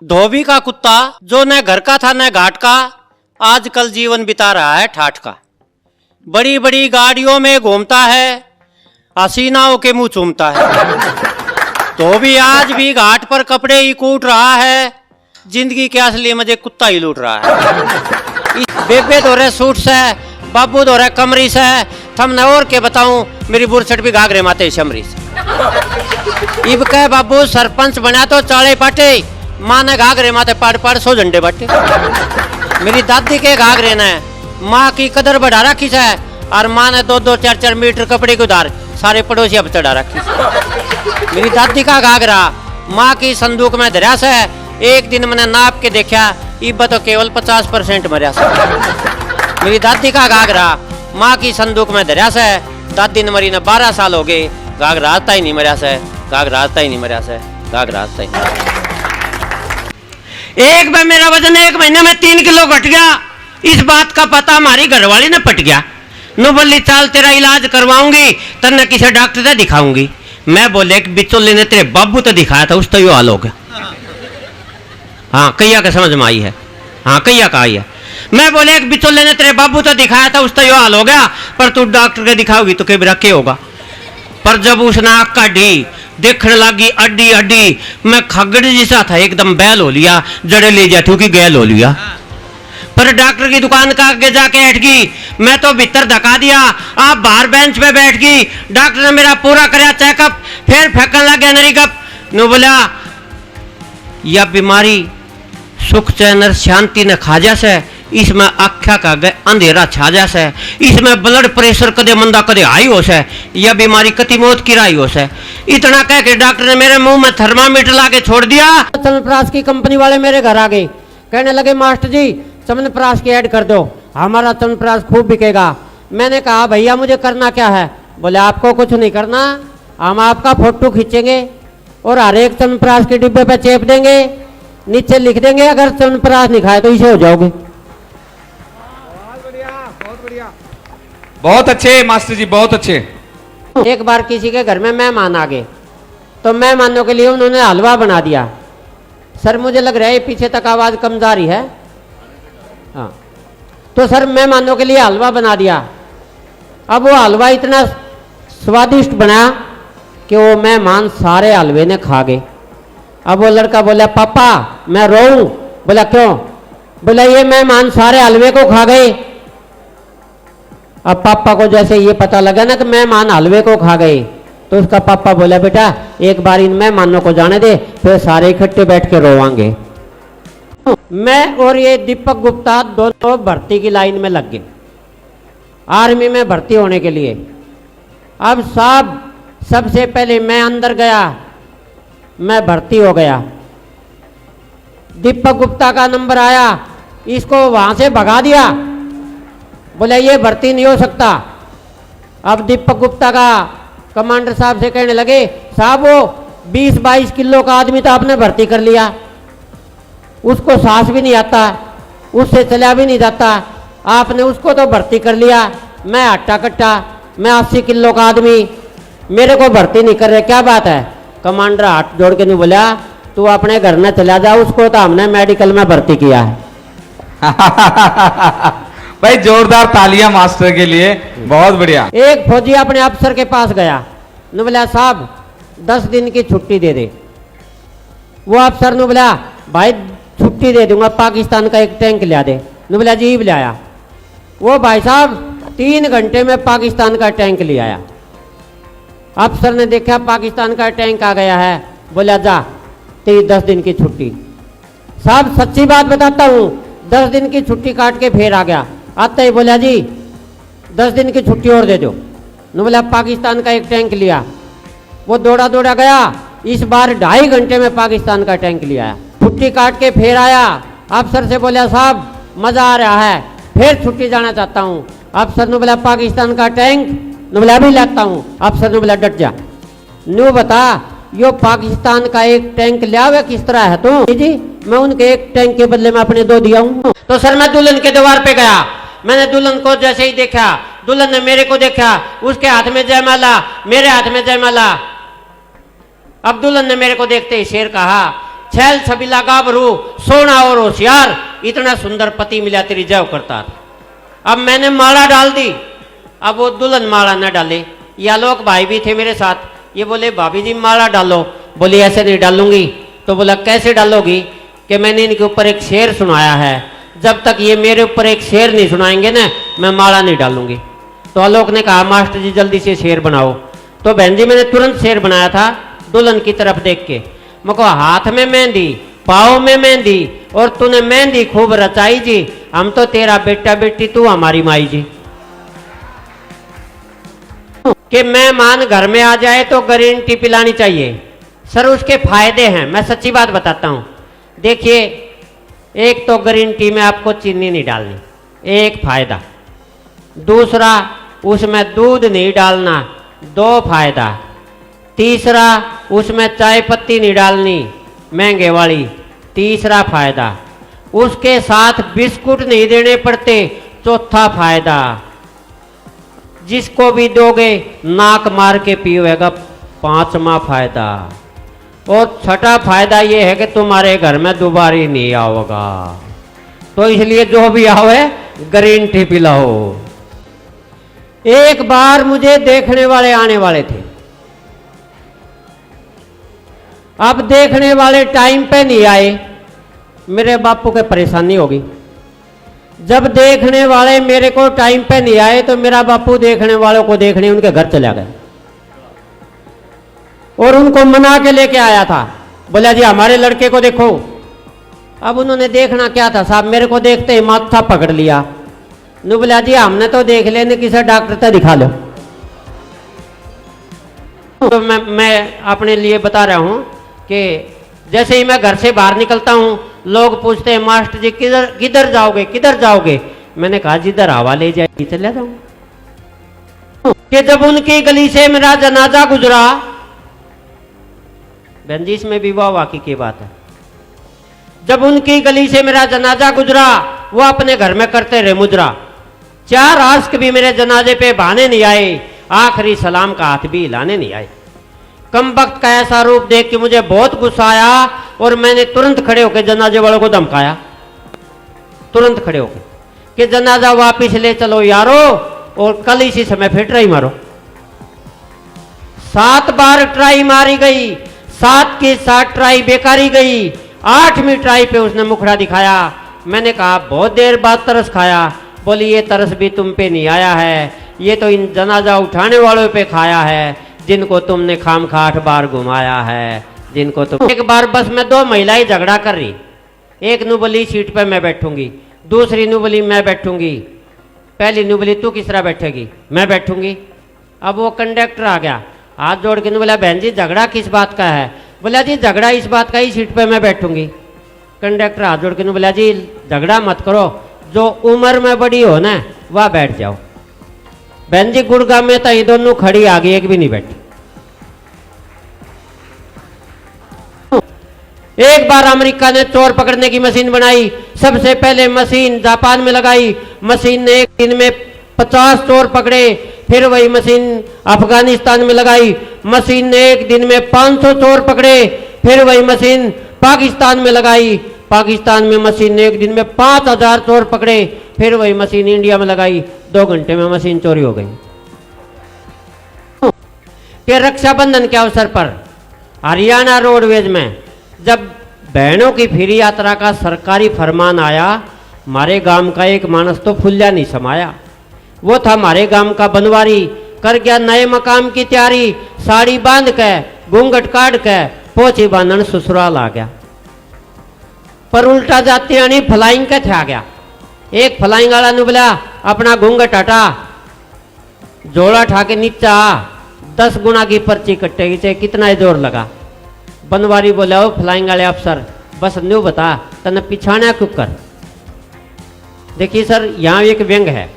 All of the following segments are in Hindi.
धोबी का कुत्ता जो न घर का था न घाट का, आजकल जीवन बिता रहा है ठाठ का। बड़ी बड़ी गाड़ियों में घूमता है, हसीनाओं के मुंह चूमता है। धोबी आज भी घाट पर कपड़े ही कूट रहा है, जिंदगी के असली मजे कुत्ता ही लूट रहा है। बेबे दो रहे सूट से, बाबू दो रहे कमरी से, थम न और के बताऊं मेरी बुरसट भी घाघरे माते शमरी से। इब कह बाबू सरपंच बना तो चाले पाटे, माँ ने घाघरे माते पाड़ पाड़ 100 झंडे बाटे। मेरी दादी के घाघरे ने माँ की कदर बढ़ा रखी है, और माँ ने 2-2, 4-4 मीटर कपड़े के उधार सारे पड़ोसी अब चढ़ा रखी है। मेरी दादी का घाघरा माँ की संदूक में धरा से, एक दिन मैंने नाप के देखा, इब तो केवल 50% मरिया से। मेरी दादी का घाघरा माँ की संदूक में धरा से, दादी ने मरी ने 12 साल हो गए, घाघरा आता ही नहीं मरिया से, घाघरा आता ही नहीं मरिया से, घाघरा आता ही नहीं। एक बार मेरा वजन 1 महीने में 3 किलो घट गया। इस बात का पता हमारी घरवाली ने पट गया। नो बोली चाल तेरा इलाज करवाऊंगी, तन्ने किसी डॉक्टर से दिखाऊंगी। मैं बोले कि बिचौले ने तेरे बाबू तो दिखाया था, उस तो यो हाल हो गया। हाँ कैया के समझ में आई है, हाँ कैया का आई है। मैं बोले एक बिचौले ने तेरे बाबू तो दिखाया था, उस तो यो हाल हो गया, पर तू डॉक्टर के दिखाओगी तो कई क्या होगा। पर जब उसने आँख काटी, देखने लगी अड्डी अड्डी, मैं खगड़ जैसा था एकदम बैल हो लिया, जड़े ले जाती कि गैल हो लिया। पर डॉक्टर की दुकान का आगे जाके बैठ गई, मैं तो भीतर धका दिया, आप बाहर बेंच पे बैठ गई। डॉक्टर ने मेरा पूरा कराया चेकअप, फिर फेंकने लग गया नरी गप। नो बोला यह बीमारी सुख चैन और शांति ने खा जैसे, इसमें आख्या का गए अंधेरा छा जैसे, इसमें ब्लड प्रेशर कदे मंदा कदे हाई हो से, यह बीमारी कति मौत की राई हो से। इतना कह के डॉक्टर ने मेरे मुंह में थर्मामीटर ला के छोड़ दिया। चमनप्राश की कंपनी वाले मेरे घर आ गए, कहने लगे मास्टर जी चमनप्राश की ऐड कर दो, हमारा चमनप्राश खूब बिकेगा। मैंने कहा भैया मुझे करना क्या है? बोले आपको कुछ नहीं करना, हम आपका फोटो खींचेंगे और हर एक चमनप्राश के डिब्बे पे चेप देंगे, नीचे लिख देंगे अगर चमनप्राश नहीं खाए तो इसे हो जाओगे। बहुत अच्छे मास्टर जी, बहुत अच्छे। एक बार किसी के घर में मेहमान आ गए, तो मेहमानों के लिए उन्होंने हलवा बना दिया। सर मुझे लग रहा है पीछे तक आवाज कम जा रही है। हाँ तो सर मेहमानों के लिए हलवा बना दिया। अब वो हलवा इतना स्वादिष्ट बना कि वो मेहमान सारे हलवे ने खा गए। अब वो लड़का बोला पापा मैं रोऊं? बोला क्यों? बोला ये मेहमान सारे हलवे को खा गए। अब पापा को जैसे ये पता लगा ना कि मेहमान हलवे को खा गए, तो उसका पापा बोला बेटा एक बार इन मेहमानों को जाने दे, फिर सारे इकट्ठे बैठ के रोवांगे। मैं और ये दीपक गुप्ता दोनों भर्ती की लाइन में लग गए, आर्मी में भर्ती होने के लिए। अब साहब सबसे पहले मैं अंदर गया, मैं भर्ती हो गया। दीपक गुप्ता का नंबर आया, इसको वहां से भगा दिया, बोले ये भर्ती नहीं हो सकता। अब दीपक गुप्ता का कमांडर साहब से कहने लगे साहब वो 20-22 किलो का आदमी तो आपने भर्ती कर लिया, उसको सांस भी नहीं आता, उससे चला भी नहीं जाता, आपने उसको तो भर्ती कर लिया। मैं हट्टा कट्टा, मैं 80 किलो का आदमी, मेरे को भर्ती नहीं कर रहे, क्या बात है? कमांडर हाथ जोड़ के नहीं बोला तू अपने घर में चला जा, उसको तो हमने मेडिकल में भर्ती किया है। भाई जोरदार तालियां मास्टर के लिए, बहुत बढ़िया। एक फौजी अपने अफसर के पास गया, ने बोला साहब 10 दिन की छुट्टी दे दे। वो अफसर ने बोला भाई छुट्टी दे दूंगा, पाकिस्तान का एक टैंक लिया दे। ने बोला जी ले आया। वो भाई साहब 3 घंटे में पाकिस्तान का टैंक ले आया। अफसर ने देखा पाकिस्तान का टैंक आ गया है, बोला जा तेरी 10 दिन की छुट्टी। साहब सच्ची बात बताता हूँ, 10 दिन की छुट्टी काट के फिर आ गया। आता ही बोला जी 10 दिन की छुट्टी और दे दो। ने बोला पाकिस्तान का एक टैंक लिया। वो दौड़ा दौड़ा गया, इस बार 2.5 घंटे में पाकिस्तान का टैंक ले आया। छुट्टी काट के फिर आया, अफसर से बोला साहब मजा आ रहा है, फिर छुट्टी जाना चाहता हूँ। अफसर ने बोला पाकिस्तान का टैंक? ने बोला अभी लाता हूँ। अफसर ने बोला डट जा, न्यू बता यो पाकिस्तान का एक टैंक लिया हुआ किस तरह है तू? जी मैं उनके एक टैंक के बदले में अपने 2 दिया हूँ। तो सर मैं दुल्हन के द्वार पे गया, मैंने दुल्हन को जैसे ही देखा, दुल्हन ने मेरे को देखा, उसके हाथ में जयमाला, मेरे हाथ में जयमाला। अब दुल्हन ने मेरे को देखते ही शेर कहा छैल छबीला गाभरू, सोना और होशियार, इतना सुंदर पति मिला तेरी जय करता। अब मैंने माला डाल दी, अब वो दुल्हन माला न डाले। ये आलोक भाई भी थे मेरे साथ, ये बोले भाभी जी माला डालो। बोली ऐसे नहीं डालूंगी। तो बोला कैसे डालोगी? कि मैंने इनके ऊपर एक शेर सुनाया है, जब तक ये मेरे ऊपर एक शेर नहीं सुनाएंगे ना, मैं माला नहीं डालूंगी। तो आलोक ने कहा मास्टर जी जल्दी से शेर बनाओ। तो बहन जी मैंने तुरंत शेर बनाया था, दुल्हन की तरफ देख के। मुझको हाथ में मेहंदी, पाँव में मेहंदी, और तूने मेहंदी खूब रचाई जी, हम तो तेरा बेटा बेटी, तू हमारी माई जी। कि मेहमान घर में आ जाए तो ग्रीन टी पिलानी चाहिए। सर उसके फायदे हैं, मैं सच्ची बात बताता हूं। देखिए, एक तो ग्रीन टी में आपको चीनी नहीं डालनी, एक फायदा। दूसरा, उसमें दूध नहीं डालना, दो फायदा। तीसरा, उसमें चाय पत्ती नहीं डालनी महंगे वाली, तीसरा फायदा। उसके साथ बिस्कुट नहीं देने पड़ते, चौथा फायदा। जिसको भी दोगे नाक मार के पिएगा, पांचवा फायदा। और छठा फायदा ये है कि तुम्हारे घर में दोबारा नहीं आओगा। तो इसलिए जो भी आओ ग्रीन टी पिलाओ। एक बार मुझे देखने वाले आने वाले थे, अब देखने वाले टाइम पे नहीं आए, मेरे बापू को परेशानी होगी। जब देखने वाले मेरे को टाइम पे नहीं आए तो मेरा बापू देखने वालों को देखने उनके घर चला गया और उनको मना के लेके आया था। बोला जी हमारे लड़के को देखो। अब उन्होंने देखना क्या था साहब, मेरे को देखते ही माथा पकड़ लिया। नु बोला जी हमने तो देख लेने, किसी डॉक्टर से दिखा लो। तो मैं अपने लिए बता रहा हूं कि जैसे ही मैं घर से बाहर निकलता हूं, लोग पूछते हैं मास्टर जी किधर किधर जाओगे, किधर जाओगे? मैंने कहा जिधर हवा ले जाएगी चले जाऊंगा। कि जब उनकी गली से मेरा जनाजा गुजरा, बहन जी इसमें भी वाकई की बात है, जब उनकी गली से मेरा जनाजा गुजरा, वो अपने घर में करते रहे मुजरा। 4 आशिक भी मेरे जनाजे पे बहाने नहीं आए, आखिरी सलाम का हाथ भी हिलाने नहीं आए। कम वक्त का ऐसा रूप देख के मुझे बहुत गुस्सा आया और मैंने तुरंत खड़े होकर जनाजे वालों को धमकाया, तुरंत खड़े होकर कि जनाजा वापिस ले चलो यारो, और कल इसी समय फिर ट्राई मारो। 7 बार ट्राई मारी गई, 7 की 7 ट्राई बेकारी गई। 8वीं ट्राई पे उसने मुखड़ा दिखाया। मैंने कहा बहुत देर बाद तरस खाया। बोली ये तरस भी तुम पे नहीं आया है, ये तो इन जनाजा उठाने वालों पे खाया है, जिनको तुमने खाम खा 8 बार घुमाया है, जिनको तुम। एक बार बस में 2 महिलाएं झगड़ा कर रही, एक नु बोली सीट पे मैं बैठूंगी, दूसरी नु बोली मैं बैठूंगी। पहली नु बोली तू किस तरह बैठेगी? मैं बैठूंगी। अब वो कंडक्टर आ गया, हाथ जोड़ के नु बोला बहन जी झगड़ा किस बात का है? बोला जी झगड़ा इस बात का ही, सीट पे मैं बैठूंगी। कंडक्टर हाथ जोड़ के नु बोला जी झगड़ा मत करो, जो उम्र में बड़ी हो ना वह बैठ जाओ। बहन जी गुड़गांव में तो ये दोनों खड़ी आ गई, एक भी नहीं बैठी। एक बार अमेरिका ने चोर पकड़ने की मशीन बनाई, सबसे पहले मशीन जापान में लगाई। मशीन ने एक दिन में 50 चोर पकड़े। फिर वही मशीन अफगानिस्तान में लगाई, मशीन ने एक दिन में 500 चोर पकड़े। फिर वही मशीन पाकिस्तान में लगाई, पाकिस्तान में मशीन ने एक दिन में 5000 चोर पकड़े। फिर वही मशीन इंडिया में लगाई, 2 घंटे में मशीन चोरी हो गई। कि रक्षाबंधन के अवसर पर हरियाणा रोडवेज में जब बहनों की फ्री यात्रा का सरकारी फरमान आया, हमारे गांव का एक मानस तो फुल्ला नहीं समाया। वो था हमारे गांव का बनवारी, कर गया नए मकाम की तैयारी, साड़ी बांध के घूंघट काट के पोछी बांधन ससुराल आ गया। पर उल्टा जाते यानी फ्लाइंग के थे आ गया। एक फ्लाइंग वाला ने बोला अपना घूंघट हटा, जोड़ा ठा के नीचा, 10 गुना की पर्ची कटेगी, चाहे कितना ही जोर लगा। बनवारी बोला ओ फ्लाइंग वाले अफसर बस न्यू बता तने पिछाना क्यों कर। देखिए सर यहाँ एक व्यंग है।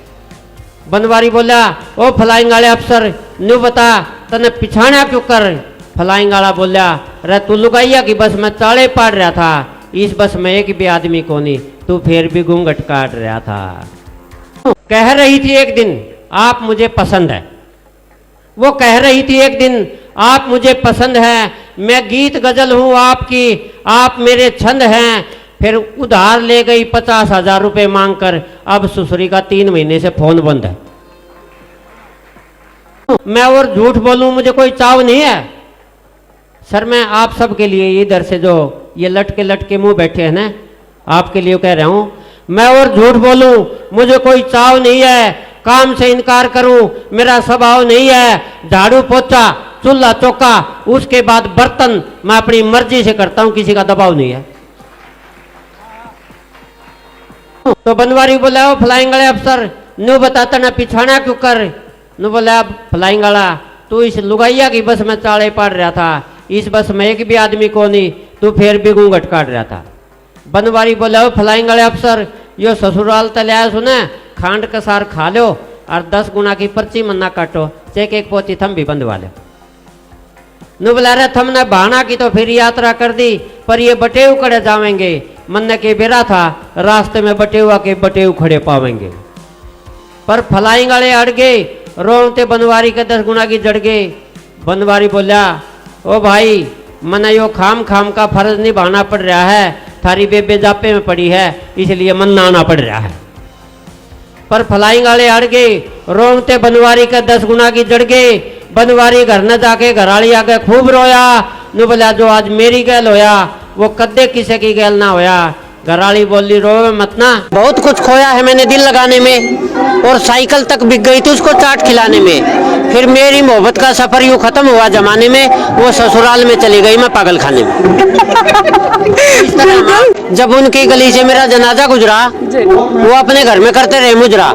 बनवारी बोला ओ फ्लाइंग वाले अफसर न्यू बता तने पिछाना क्यों कर। फ्लाइंग वाला बोला रे तू लुगाइया की बस में चाले पाड़ रहा था, इस बस में एक भी आदमी को नहीं, तू फिर भी घूंघट काट रहा था। कह रही थी एक दिन आप मुझे पसंद है, वो कह रही थी एक दिन आप मुझे पसंद है, मैं गीत गजल हूँ आपकी, आप मेरे छंद हैं। फिर उधार ले गई 50,000 रुपये मांग कर, अब ससुरी का 3 महीने से फोन बंद है। मैं और झूठ बोलूं मुझे कोई चाव नहीं है सर। मैं आप सब के लिए इधर से जो ये लटके लटके मुंह बैठे हैं ना, आपके लिए कह रहा हूं, मैं और झूठ बोलूं मुझे कोई चाव नहीं है, काम से इनकार करूं मेरा स्वभाव नहीं है। झाड़ू पोछा चूल्हा चौका उसके बाद बर्तन मैं अपनी मर्जी से करता हूं, किसी का दबाव नहीं है। तो बनवारी बोला ओ फ्लाइंग वाले अफसर नु बताता ना पिछाना क्यों कर। नु बोला फ्लाइंग वाला तू इस लुगाइया की बस में चाले पड़ रहा था, इस बस में एक भी आदमी को नहीं, तू फिर भी घूंघट काट रहा था। बनवारी बोला ओ फ्लाइंग वाले अफसर यो ससुराल तलाया सुने खांड का सार खा लो और 10 गुना की पर्ची मन्ना काटो, चेक एक पोती थम भी बंधवा लो। नु बोला रहे थम ने बहाना की तो फिर यात्रा कर दी, पर ये बटेव खड़े जावेंगे, मन के बेरा था रास्ते में बटेवा के बटेव खड़े पावेंगे। पर फलाइंग वाले अड़ गए, रोते बनवारी के 10 गुना की जड़ गए। बनवारी बोला ओ भाई मन यो खाम खाम का फर्ज निभाना पड़ रहा है, थारी बेबे जापे में पड़ी है इसलिए मन आना पड़ रहा है। पर फलाइंग वाले अड़ गए, रोते बनवारी के 10 गुना की जड़ गए। बनवारी घर न जाके घराली आके खूब रोया। नु बोला जो आज मेरी गैल होया वो कद्दे किसी की गैल ना होया। घराली बोली रोवे मत ना, बहुत कुछ खोया है मैंने दिल लगाने में, और साइकिल तक बिक गई थी उसको चाट खिलाने में। फिर मेरी मोहब्बत का सफर यूं खत्म हुआ जमाने में, वो ससुराल में चली गई मैं पागल खाने में। इस तरह जब उनकी गली से मेरा जनाजा गुजरा वो अपने घर में करते रहे मुजरा।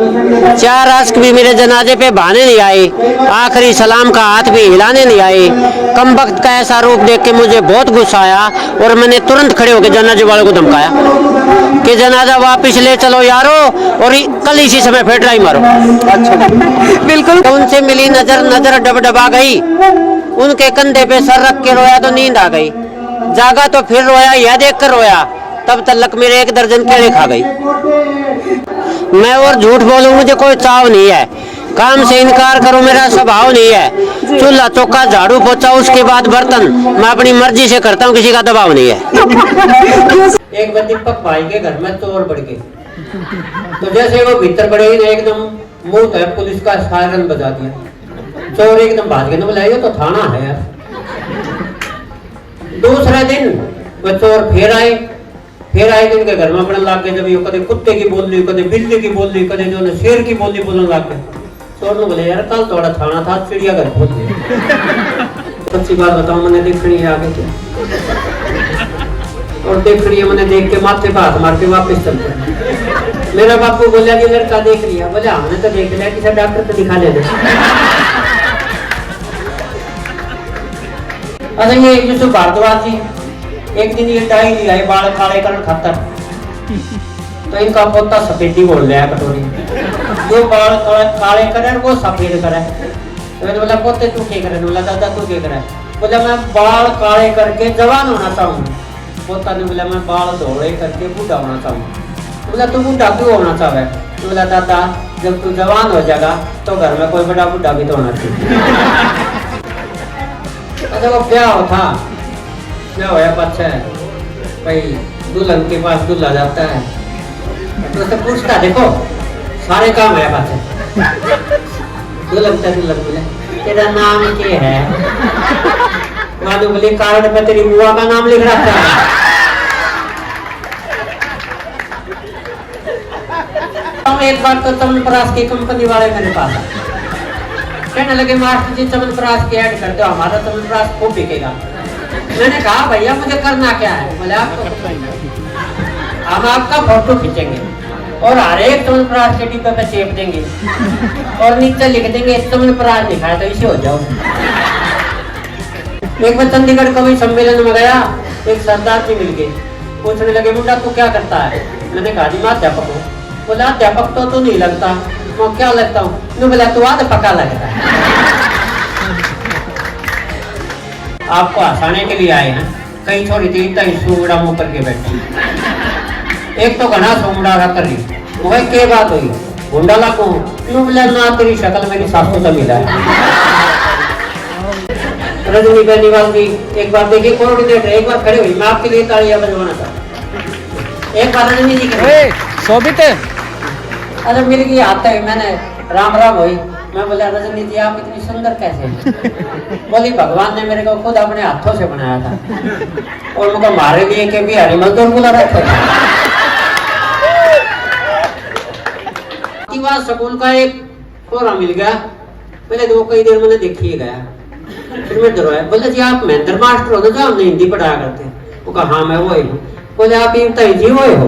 4 आशिक भी मेरे जनाजे पे बहाने नहीं आए, आखिरी सलाम का हाथ भी हिलाने नहीं आए। कम वक्त का ऐसा रूप देख के मुझे बहुत गुस्सा आया और मैंने तुरंत खड़े होकर जनाजे वालों को धमकाया कि जनाजा वापिस ले चलो यारो, और कल इसी समय फिर ट्राई मारो। अच्छा बिल्कुल। तो उनसे मिली नजर, नजर डबडबा गई, उनके कंधे पे सर रख के रोया तो नींद आ गई। जागा तो फिर रोया, यह देख कर रोया, तब तलक मेरे 1 दर्जन केले खा गई। मैं और झूठ बोलूं मुझे कोई चाव नहीं है, काम से इनकार करूं मेरा स्वभाव नहीं है। चूल्हा चौका झाड़ू पोछा उसके बाद बर्तन मैं अपनी मर्जी से करता हूं, किसी का दबाव नहीं है। एक बार दीपक भाई के घर में चोर बढ़ गए, तो जैसे वो भीतर बढ़े ही एकदम मुंह तो पुलिस का सायरन बजा दिया। चोर एकदम भाग गए, बोला ये तो थाना है यार। दूसरे दिन वो चोर फिर आए तो इनके घर में अपने लाग गए। जब ये कदे कुत्ते की बोल रही, कदे बिल्ली की बोल रही, कदे जो ने शेर की बोली बोलने लग गए। चोर ने बोले यार कल थोड़ा थाना था, चिड़ियाघर खोल दिया। सच्ची बात बताओ मैंने देखनी है आगे क्या, और देख रही है मैंने, देख के माथे पे हाथ मार के वापस चल पड़े। मेरा बापू बोला कि लड़का देख लिया, बोला हमने तो देख लिया, किसी डॉक्टर को दिखा लेना। अच्छा ये यूसुफ भारद्वाज जी एक दिन ये डाई लिया है बाल काले करने खातर, तो इनका पोता सफेदी बोल रहा है कटोरी, जो बाल काले करे वो सफेद करे। तो मैंने बोला पोते तू क्या करे, बोला दादा तू क्या करे, बोला मैं बाल काले करके जवान होना चाहूँ। पोता ने बोला मैं बाल धोले करके बूढ़ा होना चाहूँ। बोला तू बूढ़ा क्यों होना चाहे, तो बोला दादा जब तू जवान हो जाएगा तो घर में कोई बड़ा बूढ़ा भी तो होना चाहिए। अच्छा वो क्या होता क्या होया पाछा भाई दुल्हन के पास दूल्हा जाता है तो उससे पूछता देखो सारे काम है पाछा। दुल्हन बोले तेरा नाम क्या है, मानो बोले कार्ड पे तेरी बुआ का नाम लिख रखा है। एक बार तो चमनप्राश की कंपनी वाले मेरे पास कहने लगे मास्टर जी चमनप्राश की ऐड कर दो, हमारा चमनप्राश खूब बिकेगा। मैंने कहा भैया मुझे करना क्या है, बोले आपको हम आपका फोटो खींचेंगे और हर एक चमनप्राश के डिब्बे पे चेप देंगे और नीचे लिख देंगे चमनप्राश लिखा है तो इसे हो जाओ। एक बार चंडीगढ़ कवि सम्मेलन में गया, एक सरदार जी मिल गए, पूछने लगे मुंडा तू क्या करता है। मैंने कहा जी मैं अध्यापक हूँ। बोला अध्यापक तो तू नहीं लगता, मैं क्या लगता हूँ, बोला तू आध पका लगता है। आपको हंसाने के लिए आए हैं, कहीं छोड़ी थी इतना सूंगड़ा मुंह करके बैठी, एक तो घना सूंगड़ा रहा कर रही, वो क्या बात हुई गुंडा लागू, बोला ना तेरी शक्ल मेरी सासू से मिला है। रजनी बेनीवाल की एक बार देखिए कोऑर्डिनेटर एक बार खड़े हुई, मैं आपके लिए तालियां बजवाना चाहता। एक बार रजनी जी की शोभित अरे मिल गई आता है, मैंने राम राम हुई। मैं बोला रजनी जी आप इतनी सुंदर कैसे हैं? बोली भगवान ने मेरे को खुद अपने हाथों से बनाया था और मुझे मारे लिए के बिहारी मजदूर बुला रखा था। स्कूल का एक कोरा मिल गया, पहले तो कई देर मैंने देखिए गया, फिर मैं डरवाया। बोले जी आप महेंद्र मास्टर हो तो जो हमने हिंदी पढ़ाया करते। वो कहा हाँ मैं वो ही हूँ। बोले आप इन जी वो हो।